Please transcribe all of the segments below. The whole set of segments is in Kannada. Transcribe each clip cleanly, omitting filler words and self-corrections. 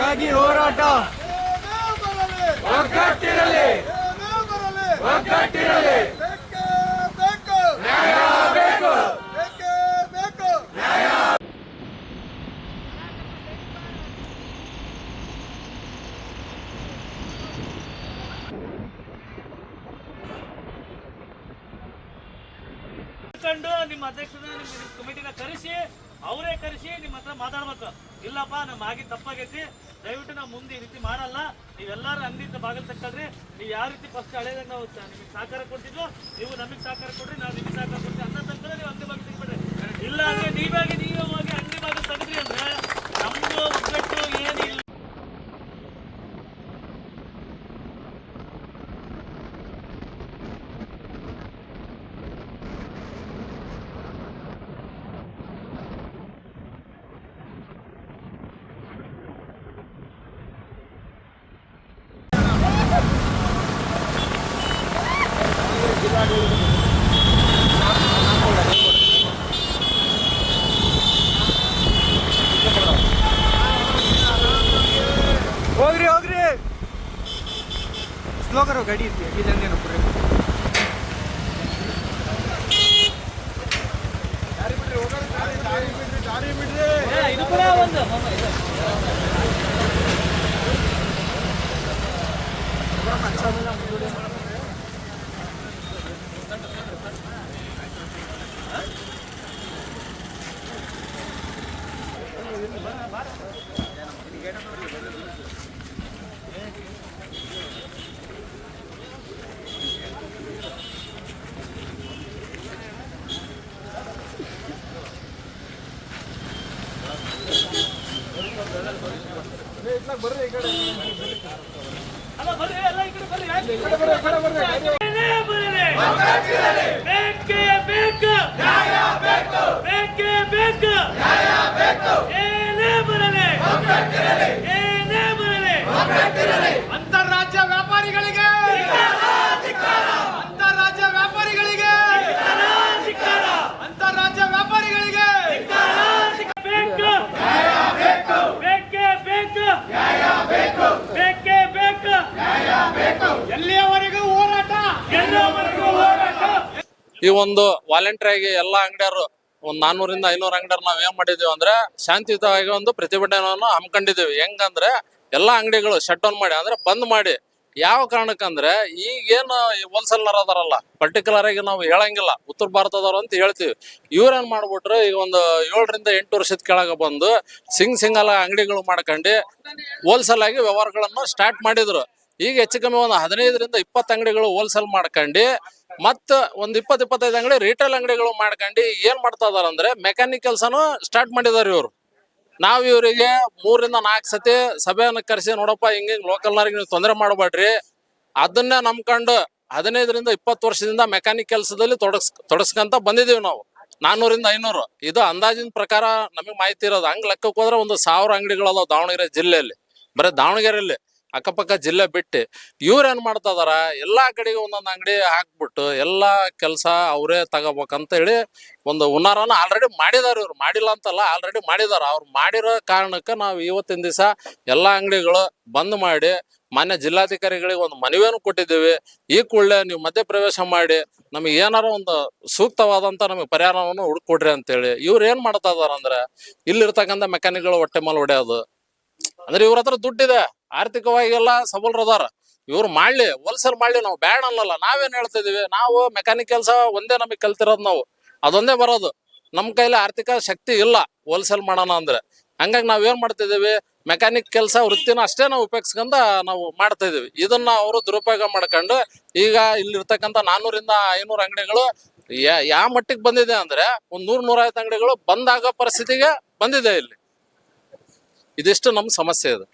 ನ್ಯಾಯಕ್ಕಾಗಿ ಹೋರಾಟ ಒಗ್ಗಟ್ಟಿರಲಿ ಒಗ್ಗಟ್ಟಿರಲಿ ನ್ಯಾಯ ಬೇಕು ನ್ಯಾಯ. ನಿಮ್ಮ ಅಧ್ಯಕ್ಷನ ನಿಮ್ಮ ಕಮಿಟಿನ ಕರೆಸಿ ಅವರೇ ಕರೆಸಿ ನಿಮ್ಮ ಹತ್ರ ಮಾತಾಡ್ಬೇಕು. ಇಲ್ಲಪ್ಪ ನಮ್ಮ ಆಗಿ ತಪ್ಪಾಗೈತಿ, ದಯವಿಟ್ಟು ನಾವು ಮುಂದೆ ಈ ರೀತಿ ಮಾಡಲ್ಲ, ನೀವೆಲ್ಲರೂ ಅಂಗಡಿಯಿಂದ ಬಾಗಿಲು ತಕ್ಕಳ್ರಿ, ನೀವು ಯಾವ ರೀತಿ ಫಸ್ಟ್ ಹಳೆದಾಗ ನಾವು ನಿಮಗೆ ಸಹಕಾರ ಕೊಡ್ತಿದ್ವು, ನೀವು ನಮಗೆ ಸಹಕಾರ ಕೊಡ್ರಿ, ನಾವು ನಿಮಗೆ ಸಹಕಾರ ಕೊಡ್ತೀವಿ ಅನ್ನೋ ತಕ್ಕ ನೀವು ಅಂಗಡಿ ಬಾಗಿಲು ತೆಗಿಬೇಡ್ರಿ. ಇಲ್ಲ ಅಂದ್ರೆ ನೀವೇ ಹೋಗಿ ಅಂಗಡಿ ಬಾಗಿಲು ತೆಗೆದ್ರಿ ಅಂದ್ರೆ ನಮ್ದು ಒಗ್ಗಟ್ಟು ಏನಿಲ್ಲ. ಹೋಗ್ರಿ ಸ್ಲೋ ಕರೋ ಗಾಡಿ ಇದ್ದಂಗೆ ಪೂರ ಬರ್ರಿ ಈ ಕಡೆ ಅಲ್ಲ ಬರ್ರಿ ಎಲ್ಲ ಈ ಕಡೆ ಬರ್ರಿ ಬೇಕೇ ಬೇಕು ನ್ಯಾಯ ಬೇಕು ಬೇಕೇ ಬೇಕು ನ್ಯಾಯ ಬೇಕು ಏನೇ ಬರಲಿ ಏನೇ ಬರಲಿ ಅಂತಾರಾಜ್ಯ ವ್ಯಾಪಾರಿಗಳಿಗೆ ಅಂತಾರಾಜ್ಯ ವ್ಯಾಪಾರಿಗಳಿಗೆ ಅಂತಾರಾಜ್ಯ ವ್ಯಾಪಾರಿಗಳಿಗೆ ಬೇಕು ನ್ಯಾಯ ಬೇಕು ಬೇಕೇ ಬೇಕು ನ್ಯಾಯ ಬೇಕು ಬೇಕೇ ಬೇಕು ನ್ಯಾಯ ಬೇಕು ಎಲ್ಲಿಯವರೆಗೂ ಹೋರಾಟ ಎಲ್ಲವರೆಗೂ ಹೋರಾಟ. ಈ ಒಂದು ವಾಲಂಟಿಯರ್ ಆಗಿ ಎಲ್ಲಾ ಅಂಗಡಿಯರು ಒಂದ್ 400 ರಿಂದ 500 ಅಂಗಡಿಯರು ನಾವ್ ಏನ್ ಮಾಡಿದೀವಿ ಅಂದ್ರೆ ಶಾಂತಿಯುತವಾಗಿ ಒಂದು ಪ್ರತಿಭಟನೆಯನ್ನು ಹಮ್ಮಿಕೊಂಡಿದೀವಿ. ಹೆಂಗಂದ್ರೆ ಎಲ್ಲಾ ಅಂಗಡಿಗಳು ಶಟ್ ಡೌನ್ ಮಾಡಿ ಅಂದ್ರೆ ಬಂದ್ ಮಾಡಿ. ಯಾವ ಕಾರಣಕ್ಕಂದ್ರೆ ಈಗೇನು ಹೋಲ್ಸೇಲ್ನರ್ ಅದಾರಲ್ಲ, ಪರ್ಟಿಕ್ಯುಲರ್ ಆಗಿ ನಾವು ಹೇಳಂಗಿಲ್ಲ ಉತ್ತರ ಭಾರತದವ್ರು ಅಂತ ಹೇಳ್ತೀವಿ. ಇವ್ರೇನ್ ಮಾಡ್ಬಿಟ್ರು, ಈಗ ಒಂದು 7 ರಿಂದ 8 ವರ್ಷದ ಕೆಳಗೆ ಬಂದು ಸಿಂಗಲ್ ಅಂಗಡಿಗಳು ಮಾಡ್ಕೊಂಡು ಹೋಲ್ಸೇಲ್ ಆಗಿ ವ್ಯವಹಾರಗಳನ್ನು ಸ್ಟಾರ್ಟ್ ಮಾಡಿದ್ರು. ಈಗ ಹೆಚ್ಚು ಕಮ್ಮಿ ಒಂದು 15 ರಿಂದ 20 ಅಂಗಡಿಗಳು ಹೋಲ್ಸೇಲ್ ಮಾಡ್ಕೊಂಡು ಮತ್ತ ಒಂದು 20-25 ಅಂಗಡಿ ರಿಟೇಲ್ ಅಂಗಡಿಗಳು ಮಾಡ್ಕೊಂಡು ಏನ್ ಮಾಡ್ತಾ ಇದಾರ ಅಂದ್ರೆ ಮೆಕ್ಯಾನಿಕ್ ಕೆಲಸನು ಸ್ಟಾರ್ಟ್ ಮಾಡಿದಾರೆ ಇವ್ರು. ನಾವ್ ಇವ್ರಿಗೆ 3 ರಿಂದ 4 ಸತಿ ಸಭೆಯನ್ನ ಕರೆಸಿ, ನೋಡಪ್ಪ ಹಿಂಗ ಲೋಕಲ್ನವ್ರಿಗೆ ನೀವು ತೊಂದರೆ ಮಾಡಬೇಡ್ರಿ, ಅದನ್ನೇ ನಂಬ್ಕೊಂಡು 15 ರಿಂದ 20 ವರ್ಷದಿಂದ ಮೆಕ್ಯಾನಿಕ್ ಕೆಲಸದಲ್ಲಿ ತೊಡಸ್ಕಂತ ಬಂದಿದೀವಿ ನಾವು. 400 ರಿಂದ 500 ಇದು ಅಂದಾಜಿನ ಪ್ರಕಾರ ನಮಗೆ ಮಾಹಿತಿ ಇರೋದು. ಹಂಗ್ ಲೆಕ್ಕಕ್ಕೆ ಹೋದ್ರೆ ಒಂದು 1000 ಅಂಗಡಿಗಳದಾವ ದಾವಣಗೆರೆ ಜಿಲ್ಲೆಯಲ್ಲಿ. ಬರೀ ದಾವಣಗೆರೆಯಲ್ಲಿ ಅಕ್ಕಪಕ್ಕ ಜಿಲ್ಲೆ ಬಿಟ್ಟು ಇವ್ರ ಏನ್ ಮಾಡ್ತಾ ಇದಾರ, ಎಲ್ಲಾ ಕಡೆಗೆ ಒಂದೊಂದು ಅಂಗಡಿ ಹಾಕ್ಬಿಟ್ಟು ಎಲ್ಲಾ ಕೆಲಸ ಅವರೇ ತಗೋಬೇಕಂತ ಹೇಳಿ ಒಂದು ಹುನ್ನಾರನ ಆಲ್ರೆಡಿ ಮಾಡಿದಾರ. ಇವ್ರು ಮಾಡಿಲ್ಲ ಅಂತಲ್ಲ, ಆಲ್ರೆಡಿ ಮಾಡಿದಾರ. ಅವ್ರು ಮಾಡಿರೋ ಕಾರಣಕ್ಕೆ ನಾವು ಇವತ್ತಿನ ದಿವಸ ಎಲ್ಲಾ ಅಂಗಡಿಗಳು ಬಂದ್ ಮಾಡಿ ಮಾನ್ಯ ಜಿಲ್ಲಾಧಿಕಾರಿಗಳಿಗೆ ಒಂದು ಮನವಿಯನ್ನು ಕೊಟ್ಟಿದ್ದೀವಿ. ಈ ಕೂಡಲೇ ನೀವು ಮಧ್ಯ ಪ್ರವೇಶ ಮಾಡಿ ನಮಗೆ ಏನಾರ ಒಂದು ಸೂಕ್ತವಾದಂತ ನಮಗೆ ಪರಿಹಾರವನ್ನು ಹುಡುಕೊಡ್ರಿ ಅಂತೇಳಿ. ಇವ್ರು ಏನ್ ಮಾಡ್ತಾ ಇದಾರ ಅಂದ್ರೆ ಇಲ್ಲಿರ್ತಕ್ಕಂಥ ಮೆಕ್ಯಾನಿಕ್ಗಳು ಹೊಟ್ಟೆ ಮೇಲೆ ಹೊಡೆಯೋದು. ಅಂದ್ರೆ ಇವ್ರ ಹತ್ರ ದುಡ್ಡಿದೆ, ಆರ್ಥಿಕವಾಗಿ ಎಲ್ಲ ಸಬಲರದಾರ, ಇವ್ರು ಮಾಡ್ಲಿ, ಹೋಲ್ಸೇಲ್ ಮಾಡ್ಲಿ, ನಾವು ಬ್ಯಾಡ್ ಅನ್ನಲ್ಲ. ನಾವೇನ್ ಹೇಳ್ತಾ ಇದೀವಿ, ನಾವು ಮೆಕ್ಯಾನಿಕ್ ಕೆಲಸ ಒಂದೇ ನಮಗೆ ಕಲ್ತಿರೋದು, ನಾವು ಅದೊಂದೇ ಬರೋದು. ನಮ್ ಕೈಲಿ ಆರ್ಥಿಕ ಶಕ್ತಿ ಇಲ್ಲ ಹೋಲ್ಸೇಲ್ ಮಾಡೋಣ ಅಂದ್ರೆ. ಹಂಗಾಗಿ ನಾವೇನ್ ಮಾಡ್ತಿದೀವಿ, ಮೆಕ್ಯಾನಿಕ್ ಕೆಲಸ ವೃತ್ತಿನ ಅಷ್ಟೇ ನಾವು ಉಪಯೋಗಿಸ್ಕೊಂಡ ನಾವು ಮಾಡ್ತಾ ಇದೀವಿ. ಇದನ್ನ ಅವರು ದುರುಪಯೋಗ ಮಾಡ್ಕೊಂಡು ಈಗ ಇಲ್ಲಿರ್ತಕ್ಕಂಥ 400 ರಿಂದ 500 ಅಂಗಡಿಗಳು ಯಾವ ಮಟ್ಟಿಗೆ ಬಂದಿದೆ ಅಂದ್ರೆ ಒಂದ್ 100-150 ಅಂಗಡಿಗಳು ಬಂದಾಗ ಪರಿಸ್ಥಿತಿಗೆ ಬಂದಿದೆ ಇಲ್ಲಿ. ಇದಿಷ್ಟು ನಮ್ ಸಮಸ್ಯೆ ಇದೆ.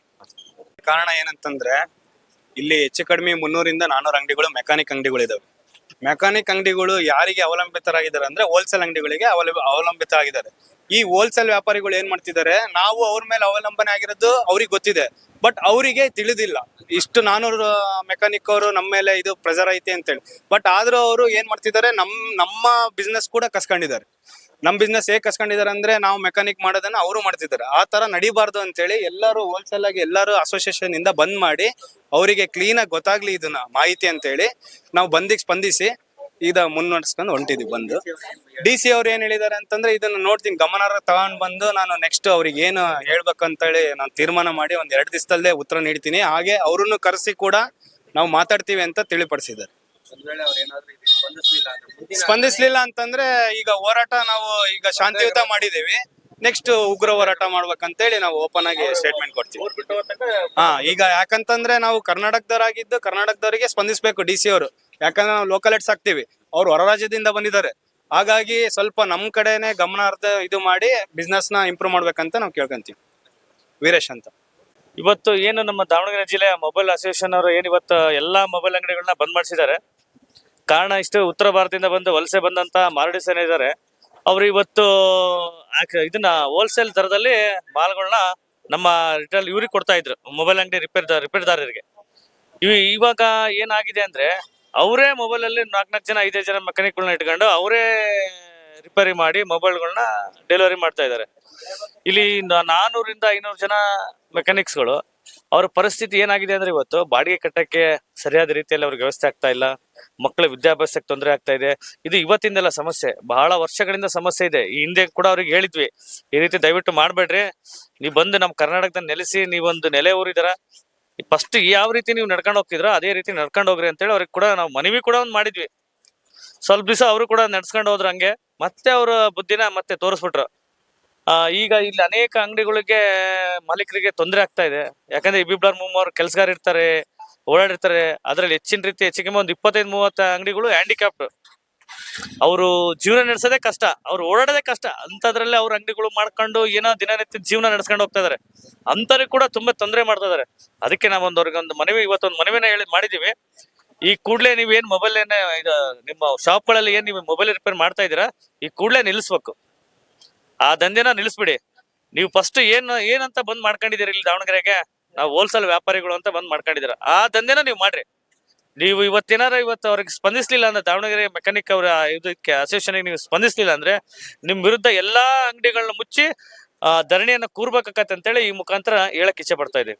ಕಾರಣ ಏನಂತಂದ್ರೆ ಇಲ್ಲಿ ಹೆಚ್ಚು ಕಡಿಮೆ 300 ರಿಂದ 400 ಅಂಗಡಿಗಳು ಮೆಕ್ಯಾನಿಕ್ ಅಂಗಡಿಗಳು ಇದಾವೆ. ಮೆಕ್ಯಾನಿಕ್ ಅಂಗಡಿಗಳು ಯಾರಿಗೆ ಅವಲಂಬಿತರಾಗಿದ್ದಾರೆ ಅಂದ್ರೆ ಹೋಲ್ಸೇಲ್ ಅಂಗಡಿಗಳಿಗೆ ಅವಲಂಬಿತರಾಗಿದ್ದಾರೆ. ಈ ಹೋಲ್ಸೇಲ್ ವ್ಯಾಪಾರಿಗಳು ಏನ್ ಮಾಡ್ತಿದ್ದಾರೆ, ನಾವು ಅವ್ರ ಮೇಲೆ ಅವಲಂಬನೆ ಆಗಿರೋದು ಅವ್ರಿಗೆ ಗೊತ್ತಿದೆ, ಬಟ್ ಅವರಿಗೆ ತಿಳಿದಿಲ್ಲ ಇಷ್ಟು 400 ಮೆಕ್ಯಾನಿಕ್ ಅವರು ನಮ್ಮ ಮೇಲೆ ಇದು ಪ್ರೆಷರ್ ಐತೆ ಅಂತೇಳಿ. ಬಟ್ ಆದ್ರೂ ಅವರು ಏನ್ ಮಾಡ್ತಿದ್ದಾರೆ, ನಮ್ಮ ಬಿಸ್ನೆಸ್ ಕೂಡ ಕಸ್ಕೊಂಡಿದ್ದಾರೆ. ನಮ್ ಬಿಸ್ನೆಸ್ ಹೇಗೆ ಕಸ್ಕೊಂಡಿದ್ದಾರೆ ಅಂದ್ರೆ ನಾವು ಮೆಕ್ಯಾನಿಕ್ ಮಾಡೋದನ್ನ ಅವರು ಮಾಡ್ತಿದ್ದಾರೆ. ಆ ತರ ನಡಿಬಾರ್ದು ಅಂತೇಳಿ ಎಲ್ಲರೂ ಹೋಲ್ಸೇಲ್ ಆಗಿ ಎಲ್ಲರೂ ಅಸೋಸಿಯೇಷನ್ ಇಂದ ಬಂದ್ ಮಾಡಿ ಅವರಿಗೆ ಕ್ಲೀನ್ ಆಗಿ ಗೊತ್ತಾಗ್ಲಿ ಇದನ್ನ ಮಾಹಿತಿ ಅಂತೇಳಿ ನಾವು ಬಂದಿಗೆ ಸ್ಪಂದಿಸಿ ಈಗ ಮುನ್ನಡೆಸ್ಕೊಂಡು ಹೊಂಟಿದ್ವಿ. ಬಂದು DC ಅವ್ರು ಏನ್ ಹೇಳಿದಾರೆ ಅಂತಂದ್ರೆ ಇದನ್ನ ನೋಡ್ತೀನಿ, ಗಮನಾರ್ಹ ತಗೊಂಡ್ ಬಂದು ನಾನು ನೆಕ್ಸ್ಟ್ ಅವ್ರಿಗೆ ಏನು ಹೇಳ್ಬೇಕಂತೇಳಿ ನಾನು ತೀರ್ಮಾನ ಮಾಡಿ ಒಂದ್ 2 ದಿವಸದಲ್ಲೇ ಉತ್ತರ ನೀಡ್ತೀನಿ. ಹಾಗೆ ಅವ್ರನ್ನು ಕರೆಸಿ ಕೂಡ ನಾವು ಮಾತಾಡ್ತೀವಿ ಅಂತ ತಿಳಿಪಡಿಸಿದ್ದಾರೆ. ಸ್ಪಂದಿಸ್ಲಿಲ್ಲ ಅಂತಂದ್ರೆ ಈಗ ಹೋರಾಟ ನಾವು ಈಗ ಶಾಂತಿಯುತ ಮಾಡಿದೇವಿ, ನೆಕ್ಸ್ಟ್ ಉಗ್ರ ಹೋರಾಟ ಮಾಡ್ಬೇಕಂತೇಳಿ ನಾವು ಓಪನ್ ಆಗಿ ಸ್ಟೇಟ್ಮೆಂಟ್ ಕೊಡ್ತೀವಿ. ಈಗ ಯಾಕಂತಂದ್ರೆ ನಾವು ಕರ್ನಾಟಕದವರಾಗಿದ್ದು ಕರ್ನಾಟಕದವರಿಗೆ ಸ್ಪಂದಿಸ್ಬೇಕು DC ಅವರು, ಯಾಕಂದ್ರೆ ನಾವು ಲೋಕಲ್ ಹೆಡ್ಸ್ ಆಗ್ತೀವಿ, ಅವ್ರು ಹೊರ ರಾಜ್ಯದಿಂದ ಬಂದಿದ್ದಾರೆ. ಹಾಗಾಗಿ ಸ್ವಲ್ಪ ನಮ್ ಕಡೆನೆ ಗಮನಾರ್ಥ ಇದು ಮಾಡಿ ಬಿಸ್ನೆಸ್ ನ ಇಂಪ್ರೂವ್ ಮಾಡ್ಬೇಕಂತ ನಾವು ಕೇಳ್ಕೊಂತೀವಿ. ವೀರೇಶ್ ಅಂತ. ಇವತ್ತು ಏನು ನಮ್ಮ ದಾವಣಗೆರೆ ಜಿಲ್ಲೆಯ ಮೊಬೈಲ್ ಅಸೋಸಿಯೇಷನ್ ಅವರು ಏನು ಇವತ್ತು ಎಲ್ಲಾ ಮೊಬೈಲ್ ಅಂಗಡಿಗಳನ್ನ ಬಂದ್ ಮಾಡಿಸಿದ್ದಾರೆ. ಕಾರಣ ಇಷ್ಟು ಉತ್ತರ ಭಾರತದಿಂದ ಬಂದು ವಲಸೆ ಬಂದಂತ ಮಾರುಡಿ ಸೇನೆ ಇದ್ದಾರೆ. ಅವರು ಇವತ್ತು ಇದನ್ನ ಹೋಲ್ಸೇಲ್ ದರದಲ್ಲಿ ಮಾಲ್ಗಳನ್ನ ನಮ್ಮ ರಿಟೇಲ್ ಇವ್ರಿಗೆ ಕೊಡ್ತಾ ಇದ್ರು, ಮೊಬೈಲ್ ಅಂಗಡಿ ರಿಪೇರ್ದಾರರಿಗೆ. ಇವಾಗ ಏನಾಗಿದೆ ಅಂದ್ರೆ ಅವರೇ ಮೊಬೈಲ್ ಅಲ್ಲಿ 4 ಜನ 5 ಜನ ಮೆಕ್ಯಾನಿಕ್ಗಳನ್ನ ಇಟ್ಕೊಂಡು ಅವರೇ ರಿಪೇರಿ ಮಾಡಿ ಮೊಬೈಲ್ಗಳನ್ನ ಡೆಲಿವರಿ ಮಾಡ್ತಾ ಇದ್ದಾರೆ. ಇಲ್ಲಿ 400 ರಿಂದ 500 ಜನ ಮೆಕ್ಯಾನಿಕ್ಸ್ಗಳು. ಅವ್ರ ಪರಿಸ್ಥಿತಿ ಏನಾಗಿದೆ ಅಂದ್ರೆ ಇವತ್ತು ಬಾಡಿಗೆ ಕಟ್ಟಕ್ಕೆ ಸರಿಯಾದ ರೀತಿಯಲ್ಲಿ ಅವ್ರಿಗೆ ವ್ಯವಸ್ಥೆ ಆಗ್ತಾ ಇಲ್ಲ, ಮಕ್ಕಳ ವಿದ್ಯಾಭ್ಯಾಸಕ್ಕೆ ತೊಂದರೆ ಆಗ್ತಾ ಇದೆ. ಇದು ಇವತ್ತಿಂದೆಲ್ಲ ಸಮಸ್ಯೆ, ಬಹಳ ವರ್ಷಗಳಿಂದ ಸಮಸ್ಯೆ ಇದೆ. ಈ ಹಿಂದೆ ಕೂಡ ಅವ್ರಿಗೆ ಹೇಳಿದ್ವಿ, ಈ ರೀತಿ ದಯವಿಟ್ಟು ಮಾಡ್ಬೇಡ್ರಿ, ನೀವು ಬಂದು ನಮ್ಮ ಕರ್ನಾಟಕದಲ್ಲಿ ನೆಲೆಸಿ, ನೀವೊಂದು ನೆಲೆ ಊರಿದಾರ, ಫಸ್ಟ್ ಯಾವ ರೀತಿ ನೀವು ನಡ್ಕೊಂಡು ಹೋಗ್ತಿದ್ರ ಅದೇ ರೀತಿ ನಡ್ಕೊಂಡು ಹೋಗ್ರಿ ಅಂತೇಳಿ ಅವ್ರಿಗೆ ಕೂಡ ನಾವು ಮನವಿ ಕೂಡ ಒಂದು ಮಾಡಿದ್ವಿ. ಸ್ವಲ್ಪ ದಿವಸ ಅವರು ಕೂಡ ನಡ್ಸ್ಕೊಂಡು ಹೋದ್ರು, ಹಂಗೆ ಮತ್ತೆ ಅವ್ರ ಬುದ್ಧಿನ ಮತ್ತೆ ತೋರಿಸ್ಬಿಟ್ರು. ಈಗ ಇಲ್ಲಿ ಅನೇಕ ಅಂಗಡಿಗಳಿಗೆ ಮಾಲೀಕರಿಗೆ ತೊಂದರೆ ಆಗ್ತಾ ಇದೆ. ಯಾಕಂದ್ರೆ ಇಬ್ಬಿಬ್ಲಾರ್ ಮೂವರು ಕೆಲಸಗಾರ ಇರ್ತಾರೆ, ಓಡಾಡಿರ್ತಾರೆ. ಅದ್ರಲ್ಲಿ ಹೆಚ್ಚಿಗೆ ಒಂದು 25-30 ಅಂಗಡಿಗಳು ಹ್ಯಾಂಡಿಕ್ಯಾಪ್ಟ್. ಅವರು ಜೀವನ ನಡೆಸೋದೇ ಕಷ್ಟ, ಅವ್ರು ಓಡಾಡೋದೇ ಕಷ್ಟ. ಅಂತದ್ರಲ್ಲಿ ಅವ್ರ ಅಂಗಡಿಗಳು ಮಾಡ್ಕೊಂಡು ಏನೋ ದಿನನಿತ್ಯ ಜೀವನ ನಡೆಸ್ಕೊಂಡು ಹೋಗ್ತಾ ಇದಾರೆ. ಅಂತವ್ರಿಗೆ ಕೂಡ ತುಂಬಾ ತೊಂದರೆ ಮಾಡ್ತಾ ಇದಾರೆ. ಅದಕ್ಕೆ ನಾವೊಂದು ಮನವಿ, ಇವತ್ತೊಂದು ಮನವಿನ ಮಾಡಿದೀವಿ. ಈ ಕೂಡಲೇ ನೀವೇನ್ ಮೊಬೈಲ್ ಇದು ನಿಮ್ಮ ಶಾಪ್ಗಳಲ್ಲಿ ಏನ್ ನೀವು ಮೊಬೈಲ್ ರಿಪೇರ್ ಮಾಡ್ತಾ ಇದೀರಾ, ಈ ಕೂಡಲೇ ನಿಲ್ಲಿಸ್ಬೇಕು. ಆ ದಂಧೆನ ನಿಲ್ಲಿಸ್ಬಿಡಿ. ನೀವು ಫಸ್ಟ್ ಏನಂತ ಬಂದ್ ಮಾಡ್ಕೊಂಡಿದ್ದೀರಿ ಇಲ್ಲಿ ದಾವಣಗೆರೆಗೆ, ನಾವು ಹೋಲ್ಸೇಲ್ ವ್ಯಾಪಾರಿಗಳು ಅಂತ ಬಂದ್ ಮಾಡ್ಕೊಂಡಿದ್ದೀರ, ಆ ದಂಧೆನ ನೀವು ಮಾಡ್ರಿ. ನೀವು ಇವತ್ತು ಅವ್ರಿಗೆ ಸ್ಪಂದಿಸ್ಲಿಲ್ಲ ಅಂದ್ರೆ, ದಾವಣಗೆರೆ ಮೆಕ್ಯಾನಿಕ್ ಅವರ ಇದಕ್ಕೆ ಅಸೋಸಿಯೇಷನ್ ನೀವು ಸ್ಪಂದಿಸ್ಲಿಲ್ಲ ಅಂದ್ರೆ ನಿಮ್ ವಿರುದ್ಧ ಎಲ್ಲಾ ಅಂಗಡಿಗಳನ್ನ ಮುಚ್ಚಿ ಧರಣಿಯನ್ನ ಕೂರ್ಬೇಕಾಗತ್ತೆ ಅಂತೇಳಿ ಈ ಮುಖಾಂತರ ಹೇಳಕ್ ಇಚ್ಛೆ ಪಡ್ತಾ ಇದ್ದೀವಿ.